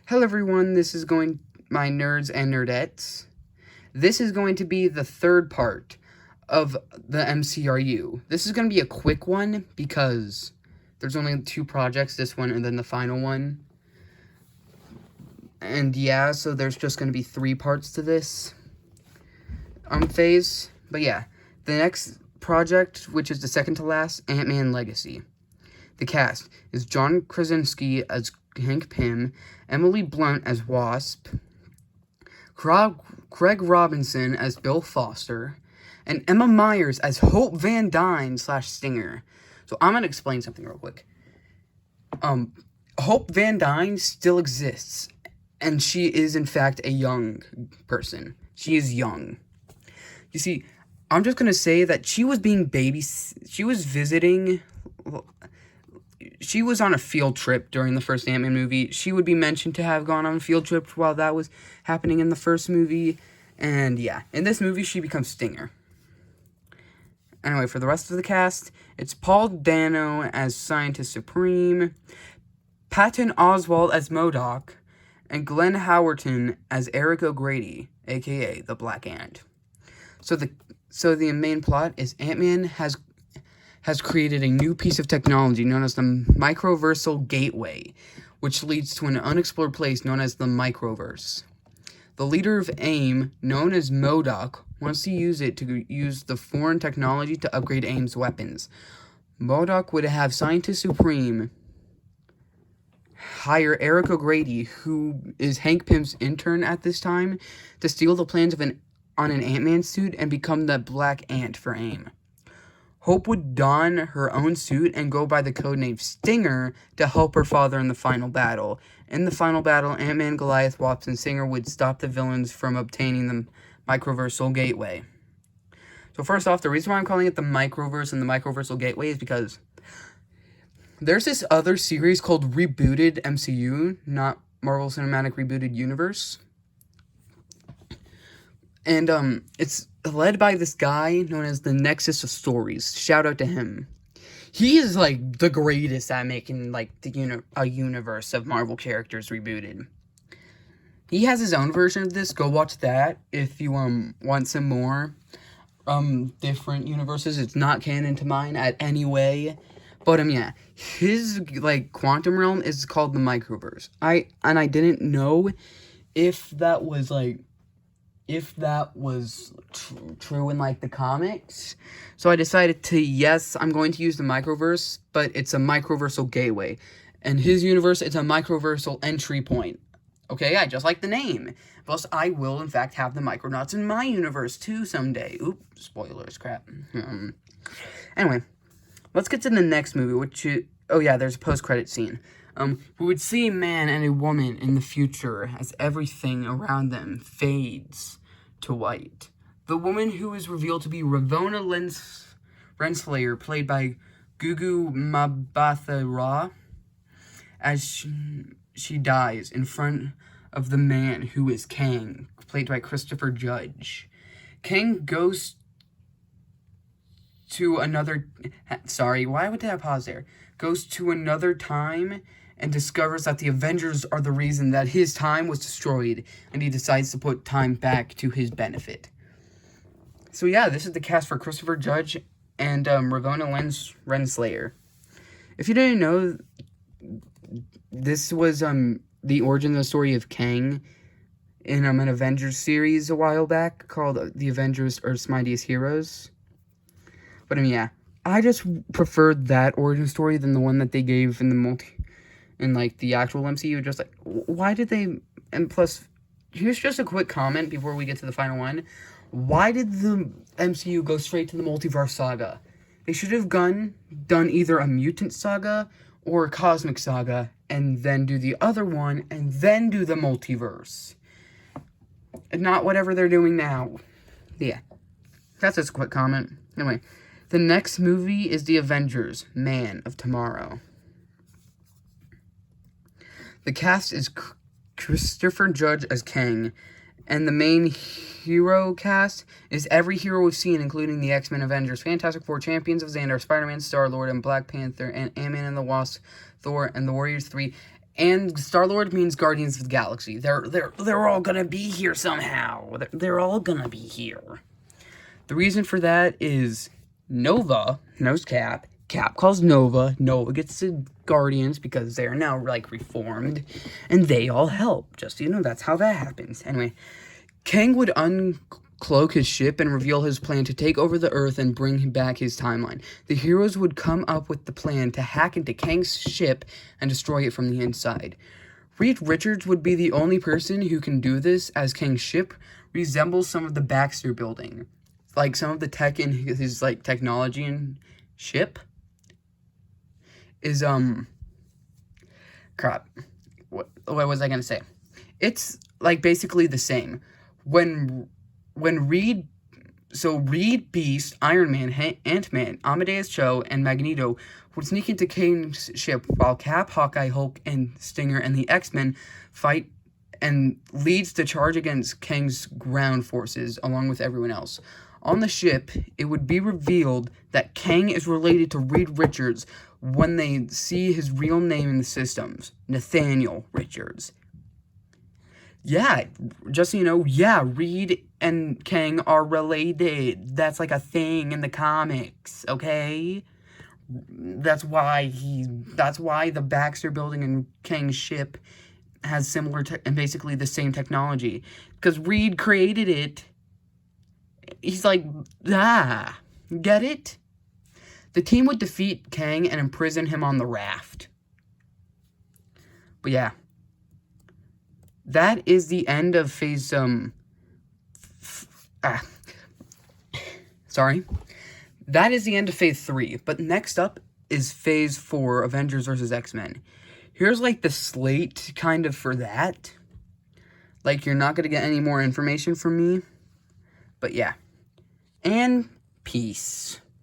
Hello everyone, this is my nerds and nerdettes. This is going to be the third part of the MCRU. This is going to be a quick one because there's only 2 projects, this one and then the final one. And yeah, so there's just going to be 3 parts to this phase. But yeah, the next project, which is the second to last, Ant-Man Legacy. The cast is John Krasinski as Hank Pym, Emily Blunt as Wasp, Craig Robinson as Bill Foster, and Emma Myers as Hope Van Dyne / Stinger. So I'm going to explain something real quick. Hope Van Dyne still exists, and she is in fact a young person. She is young. You see, I'm just going to say that she was being she was visiting... She was on a field trip during the first Ant-Man movie. She would be mentioned to have gone on a field trip while that was happening in the first movie. And yeah, in this movie, she becomes Stinger. Anyway, for the rest of the cast, it's Paul Dano as Scientist Supreme, Patton Oswalt as MODOK, and Glenn Howerton as Eric O'Grady, aka the Black Ant. So the main plot is Ant-Man has created a new piece of technology known as the Microversal Gateway, which leads to an unexplored place known as the Microverse. The leader of AIM, known as MODOK, wants to use it to use the foreign technology to upgrade AIM's weapons. MODOK would have Scientist Supreme hire Eric O'Grady, who is Hank Pym's intern at this time, to steal the plans on an Ant-Man suit and become the Black Ant for AIM. Hope would don her own suit and go by the codename Stinger to help her father in the final battle. In the final battle, Ant-Man, Goliath, Wasp, and Stinger would stop the villains from obtaining the Microversal Gateway. So first off, the reason why I'm calling it the Microverse and the Microversal Gateway is because there's this other series called Rebooted MCU, not Marvel Cinematic Rebooted Universe. And it's led by this guy known as the Nexus of Stories. Shout out to him. He is like the greatest at making like a universe of Marvel characters rebooted. He has his own version of this. Go watch that if you want some more different universes. It's not canon to mine at any way. But yeah, his like quantum realm is called the Microverse. I didn't know if that was like true in, like, the comics. So I decided I'm going to use the Microverse, but it's a Microversal Gateway. And his universe, it's a Microversal entry point. Okay, I just like the name. Plus, I will, in fact, have the Micronauts in my universe, too, someday. Oop, spoilers, crap. Anyway, let's get to the next movie, there's a post-credit scene. We would see a man and a woman in the future as everything around them fades to white. The woman, who is revealed to be Ravonna Renslayer, played by Gugu Mbatha-Raw, as she dies in front of the man who is Kang, played by Christopher Judge. Kang goes to another... Sorry, why would I pause there? Goes to another time and discovers that the Avengers are the reason that his time was destroyed, and he decides to put time back to his benefit. So yeah, this is the cast for Christopher Judge and Ravonna Renslayer. If you didn't know, this was the origin of the story of Kang in an Avengers series a while back called The Avengers Earth's Mightiest Heroes. But yeah, I just preferred that origin story than the one that they gave in the actual MCU. Just like, why did they... And plus, here's just a quick comment before we get to the final one. Why did the MCU go straight to the multiverse saga? They should have done either a mutant saga or a cosmic saga, and then do the other one, and then do the multiverse. And not whatever they're doing now. Yeah, that's just a quick comment. Anyway, the next movie is The Avengers, Man of Tomorrow. The cast is Christopher Judge as Kang, and the main hero cast is every hero we've seen, including the X-Men, Avengers, Fantastic Four, Champions of Xandar, Spider-Man, Star-Lord, and Black Panther, and Ant-Man and the Wasp, Thor, and the Warriors 3, And Star-Lord means Guardians of the Galaxy. They're all gonna be here somehow. They're all gonna be here. The reason for that is Nova knows Cap. Cap calls Nova. Nova gets the Guardians because they're now, like, reformed. And they all help. Just, that's how that happens. Anyway, Kang would uncloak his ship and reveal his plan to take over the Earth and bring back his timeline. The heroes would come up with the plan to hack into Kang's ship and destroy it from the inside. Reed Richards would be the only person who can do this, as Kang's ship resembles some of the Baxter building. Like, some of the tech in his, like, technology and ship is, crap. What was I gonna say? It's, like, basically the same. When Reed, Beast, Iron Man, Ant-Man, Amadeus Cho, and Magneto would sneak into Kang's ship while Cap, Hawkeye, Hulk, and Stinger and the X-Men fight and leads the charge against Kang's ground forces along with everyone else. On the ship, it would be revealed that Kang is related to Reed Richards when they see his real name in the systems, Nathaniel Richards. Yeah, just so you know, yeah, Reed and Kang are related. That's like a thing in the comics, okay? That's why the Baxter building and Kang's ship has similar and basically the same technology. Because Reed created it. He's like, get it? The team would defeat Kang and imprison him on the raft. But yeah. That is the end of phase, sorry. That is the end of phase 3. But next up is phase 4, Avengers vs. X-Men. Here's, like, the slate, kind of, for that. Like, you're not going to get any more information from me. But yeah. And peace.